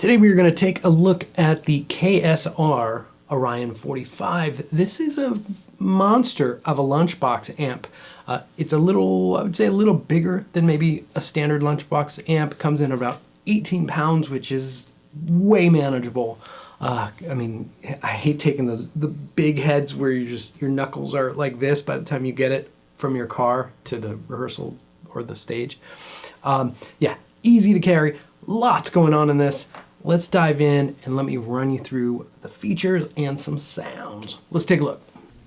Today we're going to take a look at the KSR Orion 45. This is a monster of a lunchbox amp. It's a little, I would say a little bigger than maybe a standard lunchbox amp. Comes in about 18 pounds, which is way manageable. I mean, I hate taking the big heads where your knuckles are like this by the time you get it from your car to the rehearsal or the stage. Yeah, easy to carry. Lots going on in this. Let's dive in and let me run you through the features and some sounds. Let's take a look.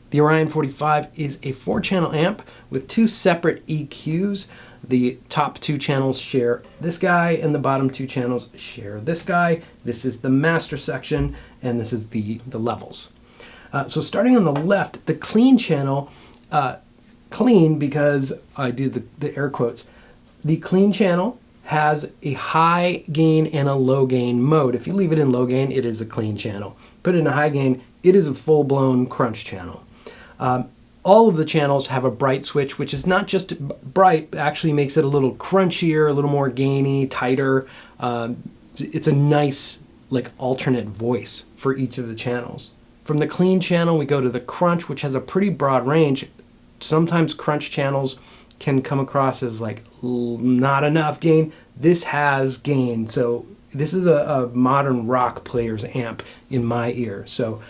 The Orion 45 is a 4-channel amp with 2 separate EQs. The top 2 channels share this guy and the bottom 2 channels share this guy. This is the master section and this is the levels. So starting on the left, the clean channel, clean because I do the air quotes, the clean channel has a high gain and a low gain mode. If you leave it in low gain, it is a clean channel. Put it in a high gain, it is a full-blown crunch channel. All of the channels have a bright switch, which is not just bright, actually makes it a little crunchier, a little more gainy, tighter. It's a nice like alternate voice for each of the channels. From the clean channel, we go to the crunch, which has a pretty broad range. Sometimes crunch channels can come across as like not enough gain. This has gain, so this is a modern rock player's amp in my ear. So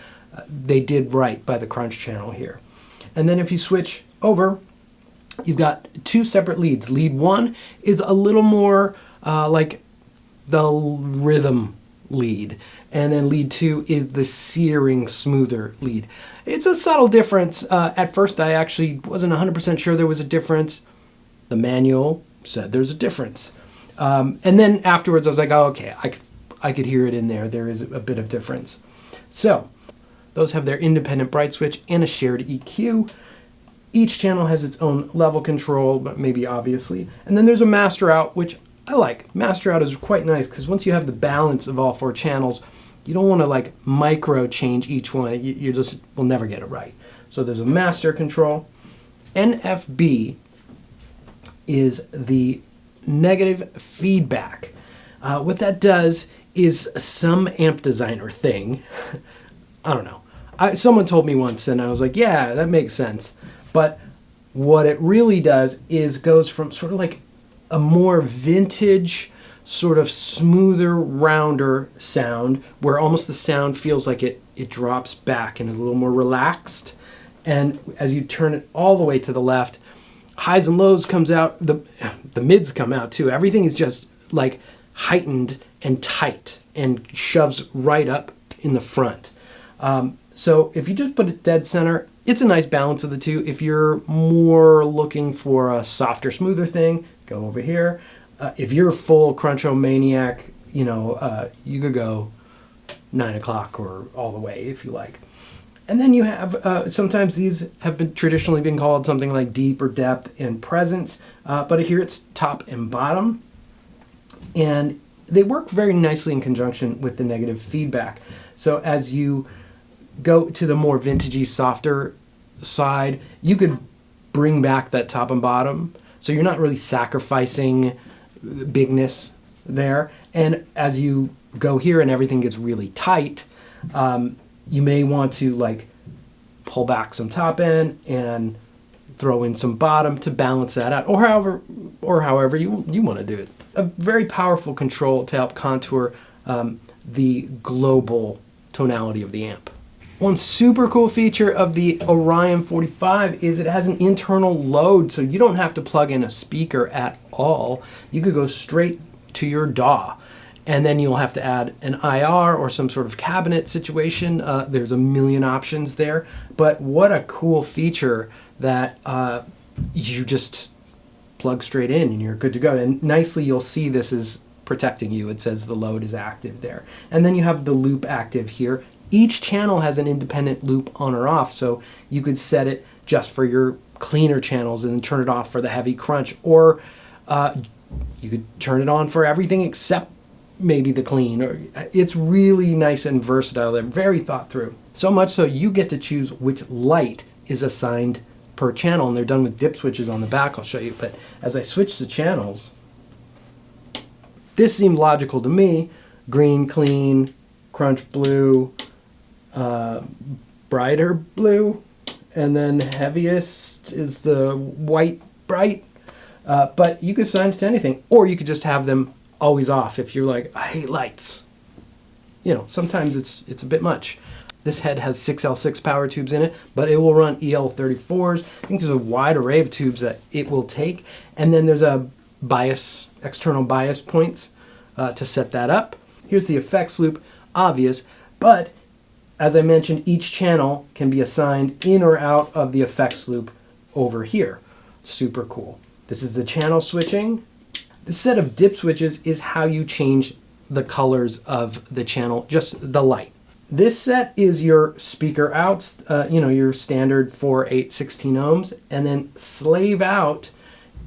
they did right by the crunch channel here. And then if you switch over, you've got 2 separate leads. Lead 1 is a little more like the rhythm lead, and then lead 2 is the searing, smoother lead. It's a subtle difference. At first I actually wasn't 100% sure there was a difference. The manual said there's a difference. And then afterwards I was like, oh, okay, I could hear it in there. There is a bit of difference. So those have their independent bright switch and a shared EQ. Each channel has its own level control, but maybe obviously. And then there's a master out, which I like. Master out is quite nice because once you have the balance of all 4 channels, you don't want to like micro change each one. You just will never get it right. So there's a master control. NFB is the negative feedback. What that does is some amp designer thing. I don't know. Someone told me once and I was like, yeah, that makes sense. But what it really does is goes from sort of like a more vintage, sort of smoother, rounder sound where almost the sound feels like it drops back and is a little more relaxed. And as you turn it all the way to the left, highs and lows comes out, the mids come out too. Everything is just like heightened and tight and shoves right up in the front. So if you just put it dead center, it's a nice balance of the two. If you're more looking for a softer, smoother thing, go over here. If you're full cruncho maniac, you could go 9 o'clock or all the way if you like. And then you have, sometimes these have traditionally been called something like deep or depth and presence, but here it's top and bottom. And they work very nicely in conjunction with the negative feedback. So as you go to the more vintagey, softer side, you could bring back that top and bottom. So you're not really sacrificing bigness there. And as you go here and everything gets really tight, you may want to like pull back some top end and throw in some bottom to balance that out, or however you want to do it. A very powerful control to help contour the global tonality of the amp. One super cool feature of the Orion 45 is it has an internal load, so you don't have to plug in a speaker at all. You could go straight to your DAW, and then you'll have to add an IR or some sort of cabinet situation. There's a million options there, but what a cool feature that you just plug straight in and you're good to go. And nicely you'll see this is protecting you. It says the load is active there. And then you have the loop active here. Each channel has an independent loop on or off, so you could set it just for your cleaner channels and then turn it off for the heavy crunch, or you could turn it on for everything except maybe the clean. It's really nice and versatile. They're very thought through. So much so you get to choose which light is assigned per channel, and they're done with dip switches on the back. I'll show you. But as I switch the channels, this seemed logical to me. green, clean, crunch blue, brighter blue, and then heaviest is the white bright. But you could assign it to anything, or you could just have them always off if you're like, I hate lights. You know, sometimes it's a bit much. This head has 6L6 power tubes in it, but it will run EL34s. I think there's a wide array of tubes that it will take. And then there's a bias, external bias points to set that up. Here's the effects loop, obvious, but as I mentioned, each channel can be assigned in or out of the effects loop over here. Super cool. This is the channel switching. This set of dip switches is how you change the colors of the channel, just the light. This set is your speaker outs, your standard 4, 8, 16 ohms, and then slave out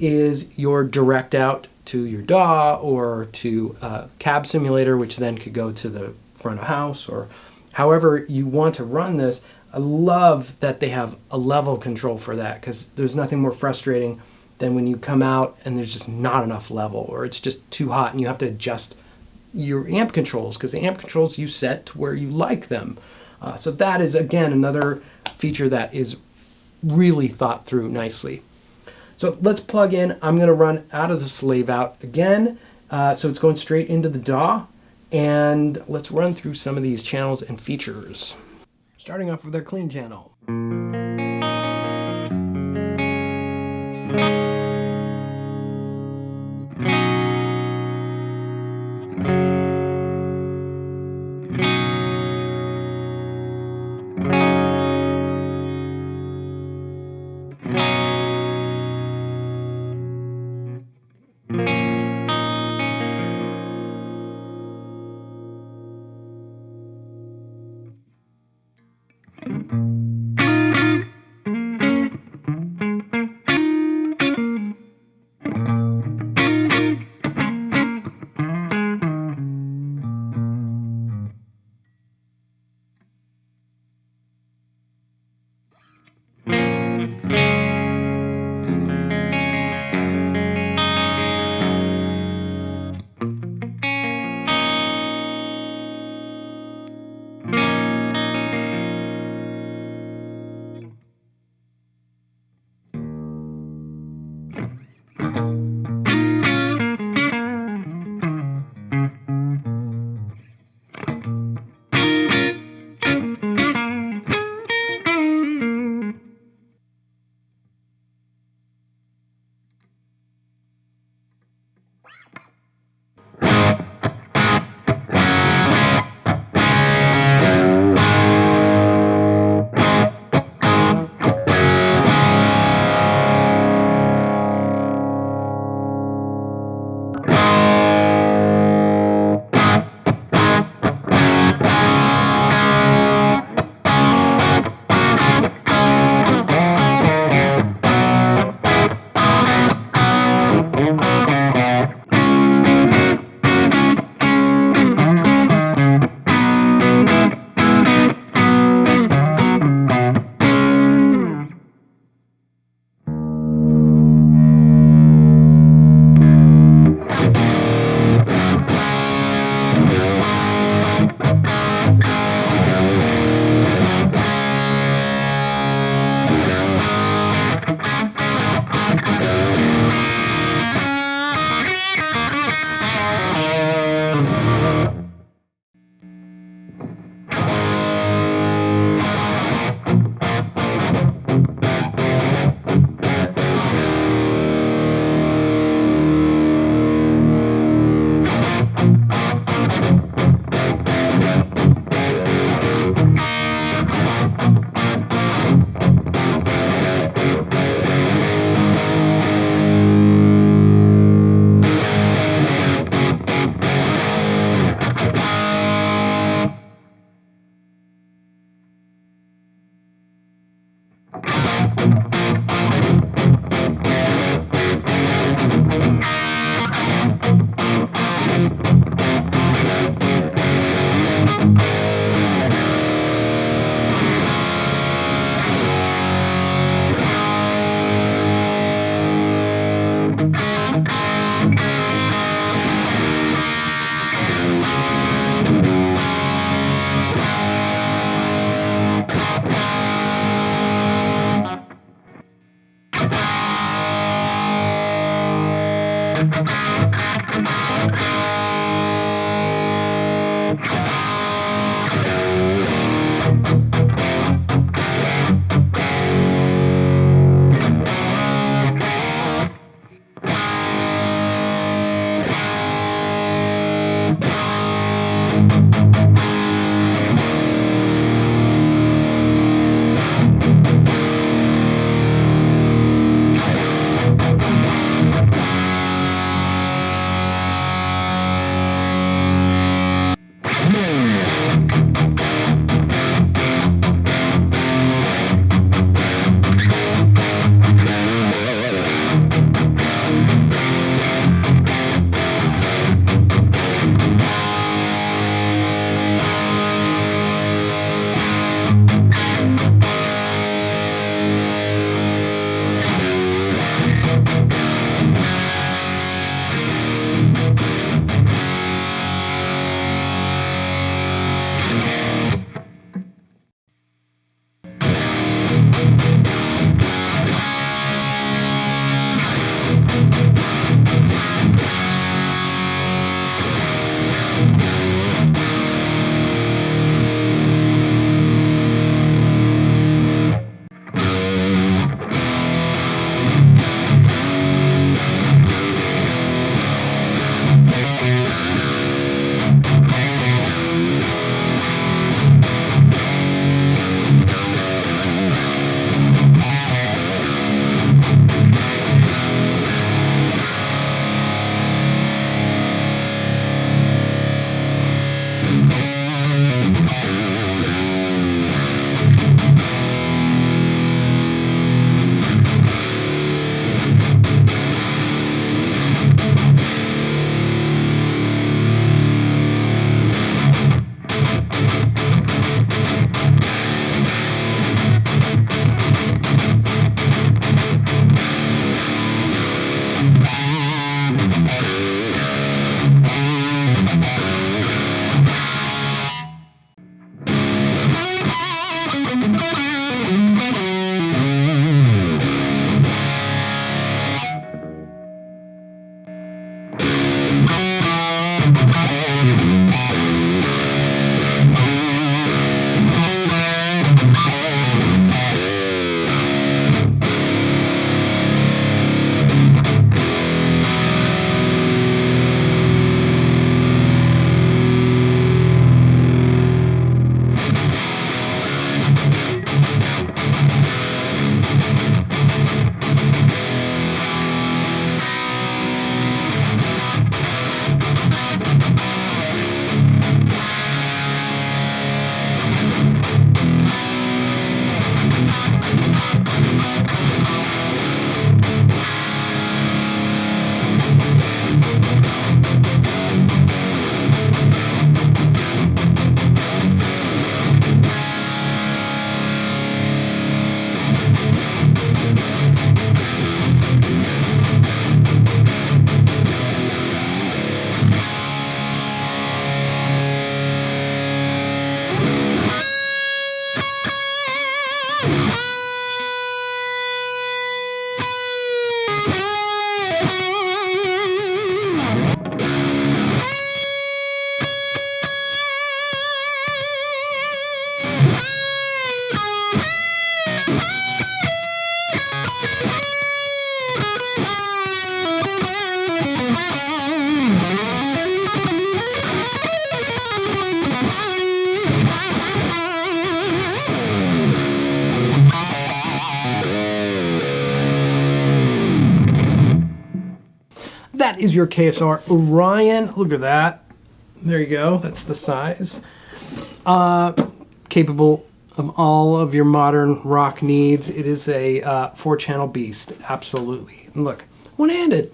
is your direct out to your DAW or to cab simulator, which then could go to the front of house or however you want to run this. I love that they have a level control for that, because there's nothing more frustrating than when you come out and there's just not enough level, or it's just too hot and you have to adjust your amp controls, because the amp controls you set to where you like them. So that is, again, another feature that is really thought through nicely. So let's plug in. I'm going to run out of the slave out again. So it's going straight into the DAW. And let's run through some of these channels and features. Starting off with our clean channel. is your KSR Orion. Look at that. There you go. That's the size. Capable of all of your modern rock needs. It is a 4-channel beast. Absolutely. And look, one-handed.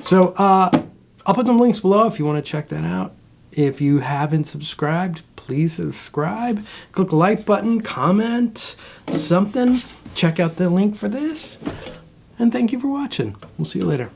So I'll put some links below if you want to check that out. If you haven't subscribed, please subscribe. Click the like button, comment, something. Check out the link for this. And thank you for watching. We'll see you later.